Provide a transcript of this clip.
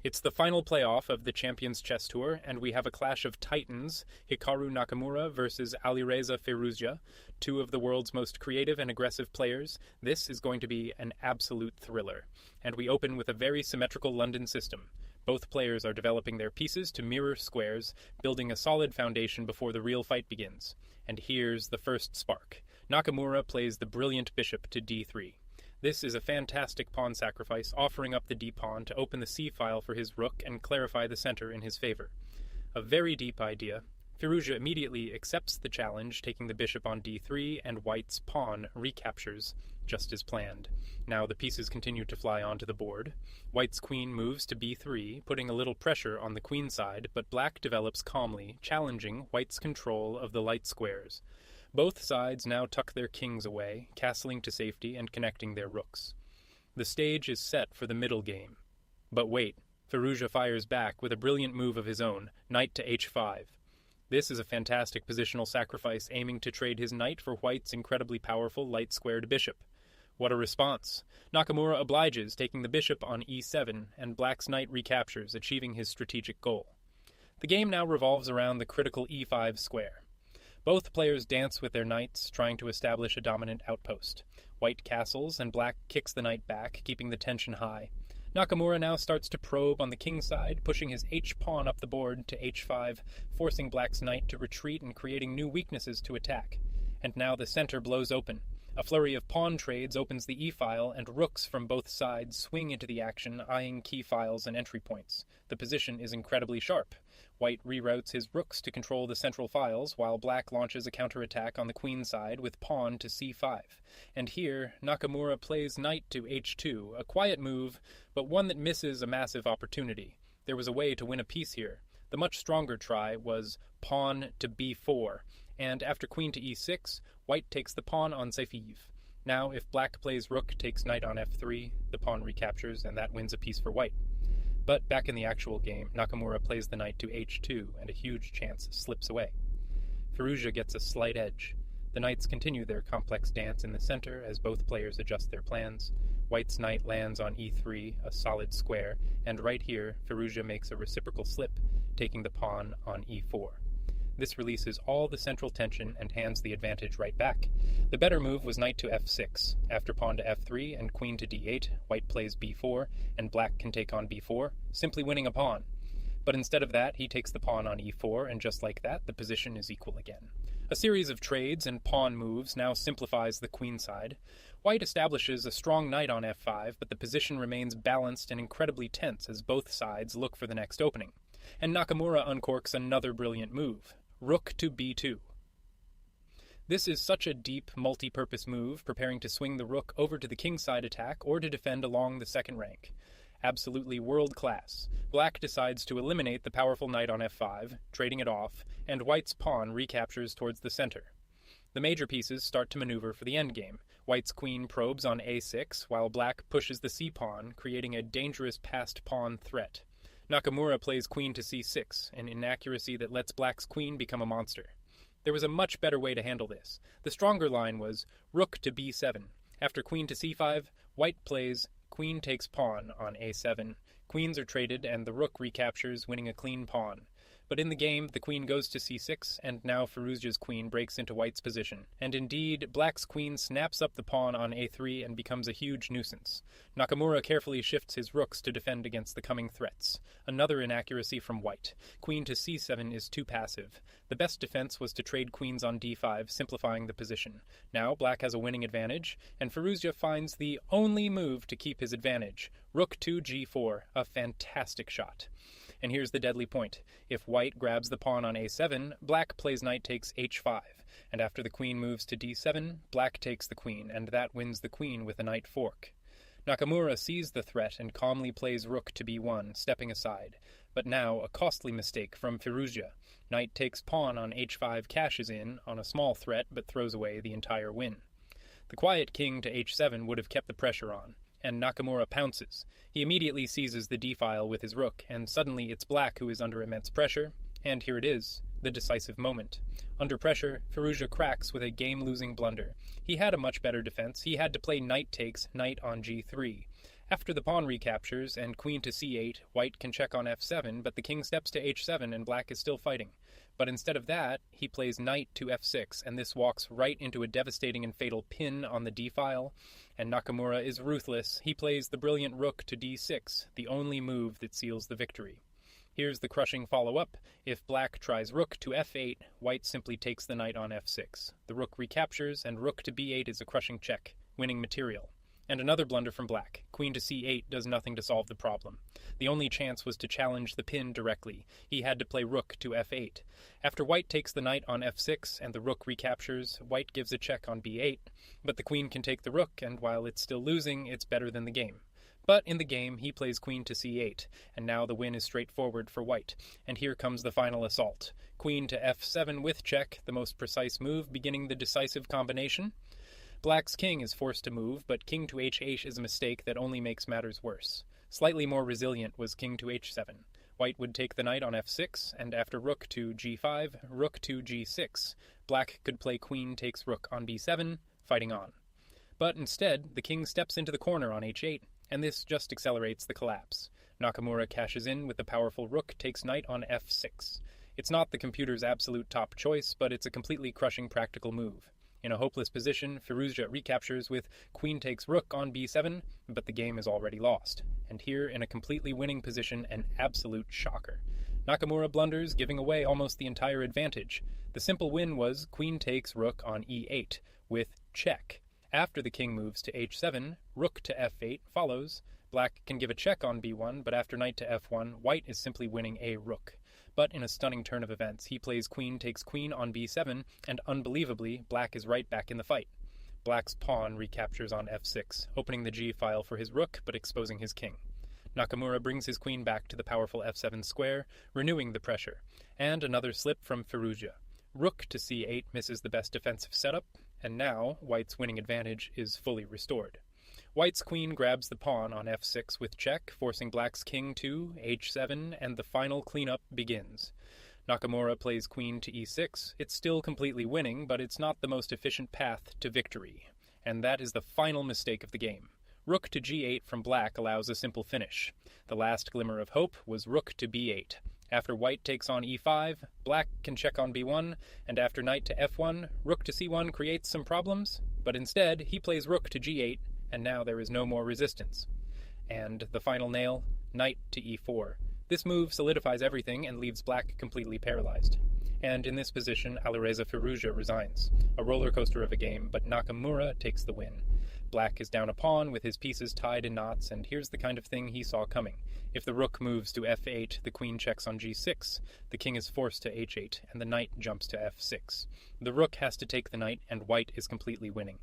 It's the final playoff of the Champions Chess Tour, and we have a clash of titans, Hikaru Nakamura versus Alireza Firouzja, two of the world's most creative and aggressive players. This is going to be an absolute thriller. And we open with a very symmetrical London system. Both players are developing their pieces to mirror squares, building a solid foundation before the real fight begins. And here's the first spark. Nakamura plays the brilliant bishop to d3. This is a fantastic pawn sacrifice, offering up the d-pawn to open the c-file for his rook and clarify the center in his favor. A very deep idea. Firouzja immediately accepts the challenge, taking the bishop on d3, and white's pawn recaptures, just as planned. Now the pieces continue to fly onto the board. White's queen moves to b3, putting a little pressure on the queen side, but black develops calmly, challenging white's control of the light squares. Both sides now tuck their kings away, castling to safety and connecting their rooks. The stage is set for the middle game. But wait, Firouzja fires back with a brilliant move of his own, knight to h5. This is a fantastic positional sacrifice aiming to trade his knight for white's incredibly powerful light-squared bishop. What a response! Nakamura obliges, taking the bishop on e7, and black's knight recaptures, achieving his strategic goal. The game now revolves around the critical e5 square. Both players dance with their knights, trying to establish a dominant outpost. White castles, and black kicks the knight back, keeping the tension high. Nakamura now starts to probe on the king side, pushing his h-pawn up the board to h5, forcing black's knight to retreat and creating new weaknesses to attack. And now the center blows open. A flurry of pawn trades opens the e-file, and rooks from both sides swing into the action, eyeing key files and entry points. The position is incredibly sharp. White reroutes his rooks to control the central files, while black launches a counterattack on the queen side with pawn to c5. And here, Nakamura plays knight to h2, a quiet move, but one that misses a massive opportunity. There was a way to win a piece here. The much stronger try was pawn to b4, and after queen to e6, white takes the pawn on c5. Now, if black plays rook takes knight on f3, the pawn recaptures, and that wins a piece for white. But back in the actual game, Nakamura plays the knight to h2, and a huge chance slips away. Firouzja gets a slight edge. The knights continue their complex dance in the center as both players adjust their plans. White's knight lands on e3, a solid square, and right here, Firouzja makes a reciprocal slip, taking the pawn on e4. This releases all the central tension and hands the advantage right back. The better move was knight to f6. After pawn to f3 and queen to d8, white plays b4, and black can take on b4, simply winning a pawn. But instead of that, he takes the pawn on e4, and just like that, the position is equal again. A series of trades and pawn moves now simplifies the queen side. White establishes a strong knight on f5, but the position remains balanced and incredibly tense as both sides look for the next opening. And Nakamura uncorks another brilliant move. Rook to b2. This is such a deep, multi-purpose move, preparing to swing the rook over to the kingside attack or to defend along the second rank. Absolutely world-class. Black decides to eliminate the powerful knight on f5, trading it off, and white's pawn recaptures towards the center. The major pieces start to maneuver for the endgame. White's queen probes on a6, while black pushes the c-pawn, creating a dangerous passed pawn threat. Nakamura plays queen to c6, an inaccuracy that lets black's queen become a monster. There was a much better way to handle this. The stronger line was rook to b7. After queen to c5, white plays queen takes pawn on a7. Queens are traded and the rook recaptures, winning a clean pawn. But in the game, the queen goes to c6, and now Firouzja's queen breaks into white's position. And indeed, black's queen snaps up the pawn on a3 and becomes a huge nuisance. Nakamura carefully shifts his rooks to defend against the coming threats. Another inaccuracy from white. Queen to c7 is too passive. The best defense was to trade queens on d5, simplifying the position. Now black has a winning advantage, and Firouzja finds the only move to keep his advantage. Rook to g4, a fantastic shot. And here's the deadly point. If white grabs the pawn on a7, black plays knight takes h5, and after the queen moves to d7, black takes the queen, and that wins the queen with a knight fork. Nakamura sees the threat and calmly plays rook to b1, stepping aside. But now a costly mistake from Firouzja. Knight takes pawn on h5 cashes in on a small threat, but throws away the entire win. The quiet king to h7 would have kept the pressure on. And Nakamura pounces. He immediately seizes the d-file with his rook, and suddenly it's black who is under immense pressure, and here it is, the decisive moment. Under pressure, Firouzja cracks with a game-losing blunder. He had a much better defense. He had to play knight takes, knight on g3. After the pawn recaptures and queen to c8, white can check on f7, but the king steps to h7 and black is still fighting. But instead of that, he plays knight to f6, and this walks right into a devastating and fatal pin on the d-file, and Nakamura is ruthless. He plays the brilliant rook to d6, the only move that seals the victory. Here's the crushing follow-up. If black tries rook to f8, white simply takes the knight on f6. The rook recaptures, and rook to b8 is a crushing check, winning material. And another blunder from black. Queen to c8 does nothing to solve the problem. The only chance was to challenge the pin directly. He had to play rook to f8. After white takes the knight on f6 and the rook recaptures, white gives a check on b8, but the queen can take the rook, and while it's still losing, it's better than the game. But in the game, he plays queen to c8, and now the win is straightforward for white. And here comes the final assault. Queen to f7 with check, the most precise move, beginning the decisive combination. Black's king is forced to move, but king to h8 is a mistake that only makes matters worse. Slightly more resilient was king to h7. White would take the knight on f6, and after rook to g5, rook to g6. Black could play queen takes rook on b7, fighting on. But instead, the king steps into the corner on h8, and this just accelerates the collapse. Nakamura cashes in with the powerful rook takes knight on f6. It's not the computer's absolute top choice, but it's a completely crushing practical move. In a hopeless position, Firouzja recaptures with queen takes rook on b7, but the game is already lost. And here, in a completely winning position, an absolute shocker. Nakamura blunders, giving away almost the entire advantage. The simple win was queen takes rook on e8, with check. After the king moves to h7, rook to f8 follows. Black can give a check on b1, but after knight to f1, white is simply winning a rook. But in a stunning turn of events, he plays queen takes queen on b7, and unbelievably, black is right back in the fight. Black's pawn recaptures on f6, opening the g-file for his rook, but exposing his king. Nakamura brings his queen back to the powerful f7 square, renewing the pressure. And another slip from Firouzja. Rook to c8 misses the best defensive setup, and now white's winning advantage is fully restored. White's queen grabs the pawn on f6 with check, forcing black's king to h7, and the final cleanup begins. Nakamura plays queen to e6. It's still completely winning, but it's not the most efficient path to victory. And that is the final mistake of the game. Rook to g8 from black allows a simple finish. The last glimmer of hope was rook to b8. After white takes on e5, black can check on b1, and after knight to f1, rook to c1 creates some problems, but instead he plays rook to g8, and now there is no more resistance. And the final nail, knight to e4. This move solidifies everything and leaves black completely paralyzed. And in this position, Alireza Firouzja resigns. A roller coaster of a game, but Nakamura takes the win. Black is down a pawn with his pieces tied in knots, and here's the kind of thing he saw coming. If the rook moves to f8, the queen checks on g6, the king is forced to h8, and the knight jumps to f6. The rook has to take the knight, and white is completely winning.